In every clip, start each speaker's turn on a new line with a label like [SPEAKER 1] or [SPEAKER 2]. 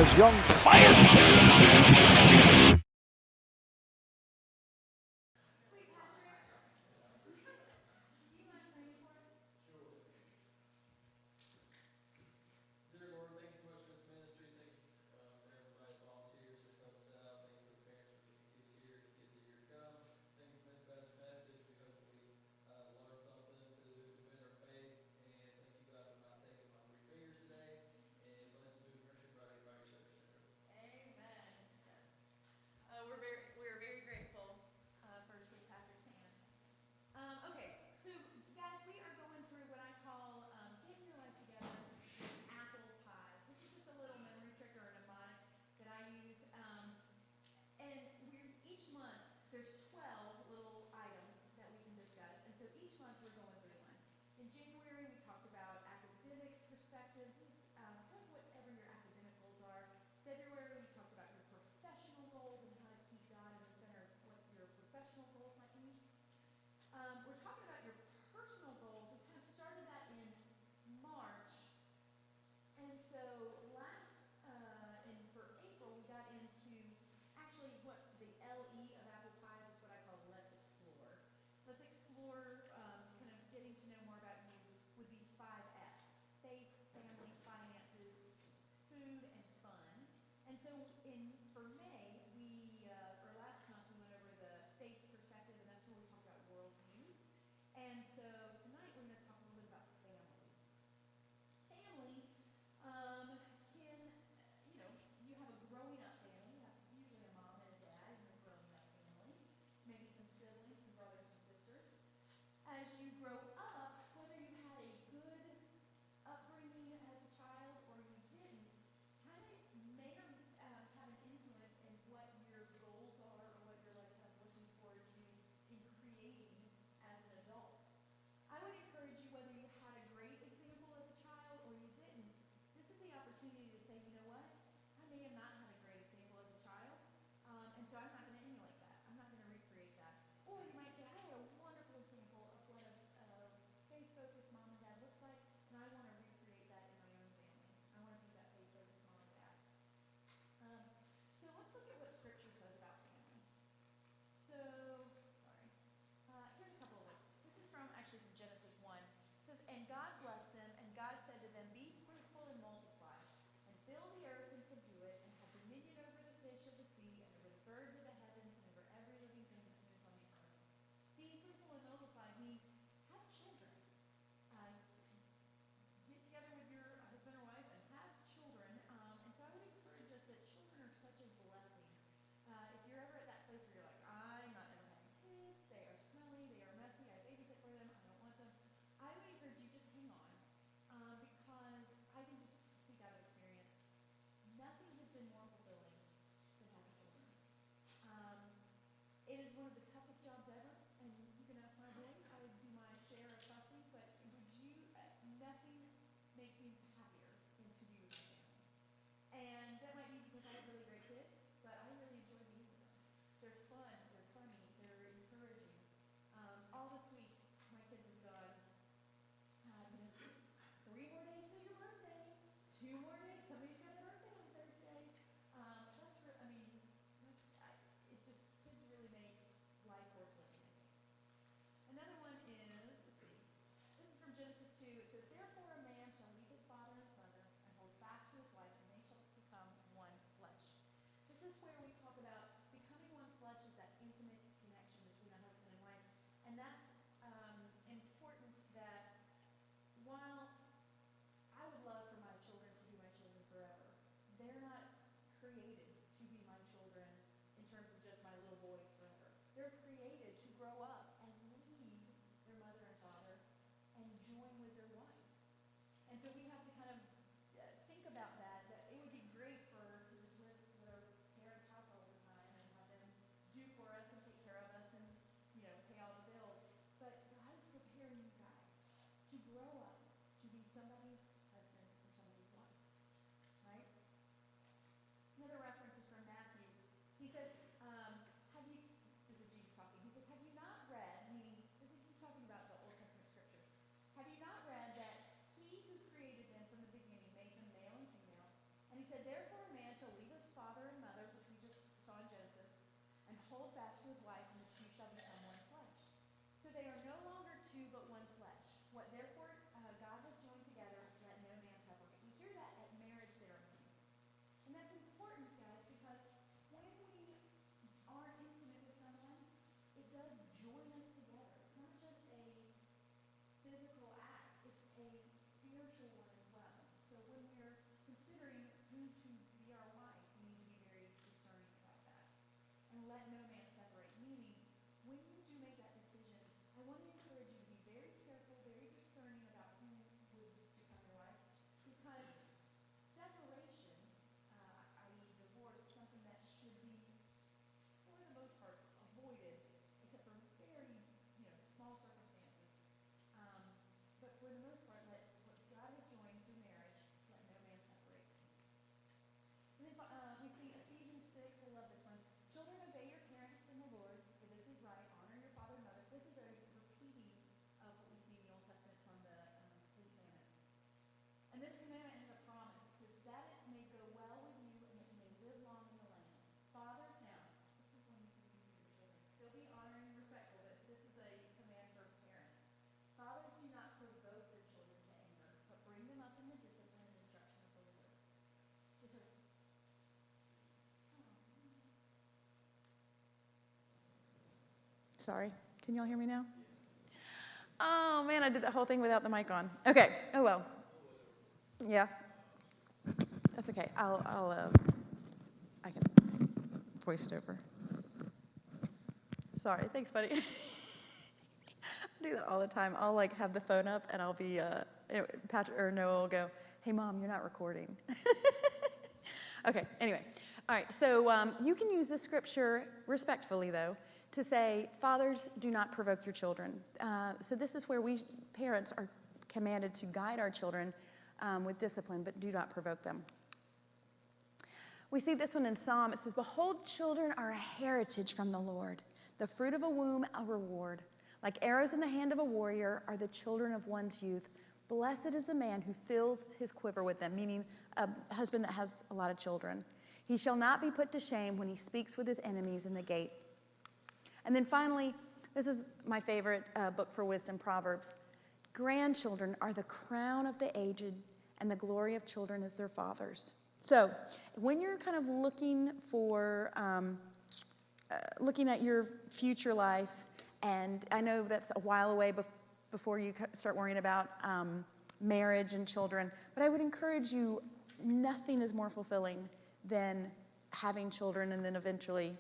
[SPEAKER 1] as Young fired. Sorry. Can y'all hear me now? Oh, man, I did that whole thing without the mic on. Okay. Oh, well. Yeah. That's okay. I can voice it over. Sorry. Thanks, buddy. I do that all the time. I'll, have the phone up, and I'll be, Patrick or Noah will go, "Hey, Mom, you're not recording." Okay. Anyway. All right. So you can use this scripture respectfully, though, to say, fathers, do not provoke your children. So this is where we parents are commanded to guide our children with discipline, but do not provoke them. We see this one in Psalm. It says, "Behold, children are a heritage from the Lord, the fruit of a womb a reward. Like arrows in the hand of a warrior are the children of one's youth. Blessed is the man who fills his quiver with them," meaning a husband that has a lot of children. "He shall not be put to shame when he speaks with his enemies in the gate." And then finally, this is my favorite book for wisdom, Proverbs. "Grandchildren are the crown of the aged, and the glory of children is their fathers." So when you're kind of looking at your future life, and I know that's a while away before you start worrying about marriage and children, but I would encourage you, nothing is more fulfilling than having children, and then eventually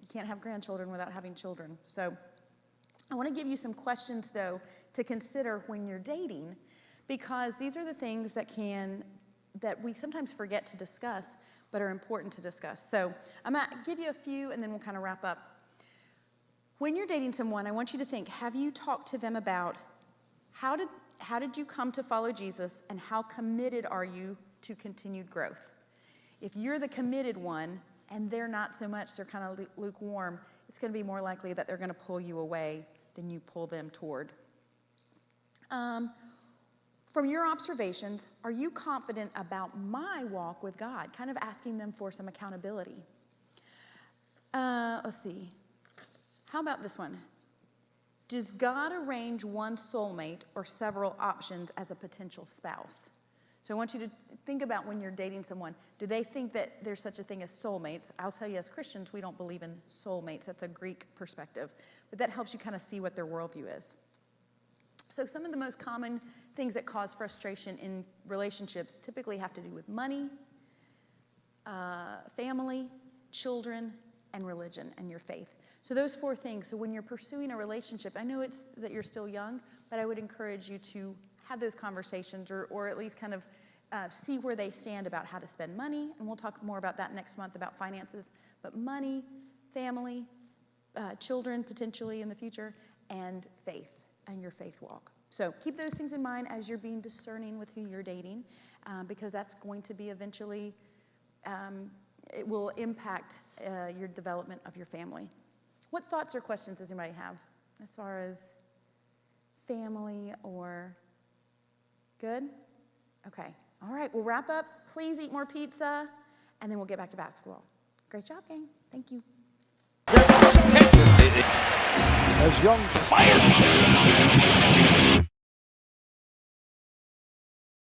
[SPEAKER 1] you can't have grandchildren without having children. So I want to give you some questions, though, to consider when you're dating, because these are the things that we sometimes forget to discuss, but are important to discuss. So I'm going to give you a few, and then we'll kind of wrap up. When you're dating someone, I want you to think, have you talked to them about how did you come to follow Jesus, and how committed are you to continued growth? If you're the committed one, and they're not so much, they're kind of lukewarm, it's going to be more likely that they're going to pull you away than you pull them toward. From your observations, are you confident about my walk with God? Kind of asking them for some accountability. Let's see. How about this one? Does God arrange one soulmate or several options as a potential spouse? So I want you to think about when you're dating someone. Do they think that there's such a thing as soulmates? I'll tell you, as Christians, we don't believe in soulmates. That's a Greek perspective. But that helps you kind of see what their worldview is. So some of the most common things that cause frustration in relationships typically have to do with money, family, children, and religion, and your faith. So those four things. So when you're pursuing a relationship, I know it's that you're still young, but I would encourage you to have those conversations, or at least kind of see where they stand about how to spend money. And we'll talk more about that next month, about finances. But money, family, children potentially in the future, and faith and your faith walk. So keep those things in mind as you're being discerning with who you're dating, because that's going to be eventually, it will impact your development of your family. What thoughts or questions does anybody have as far as family or... Good? Okay. All right, we'll wrap up. Please eat more pizza, and then we'll get back to basketball. Great job, gang. Thank you.
[SPEAKER 2] As Young fired.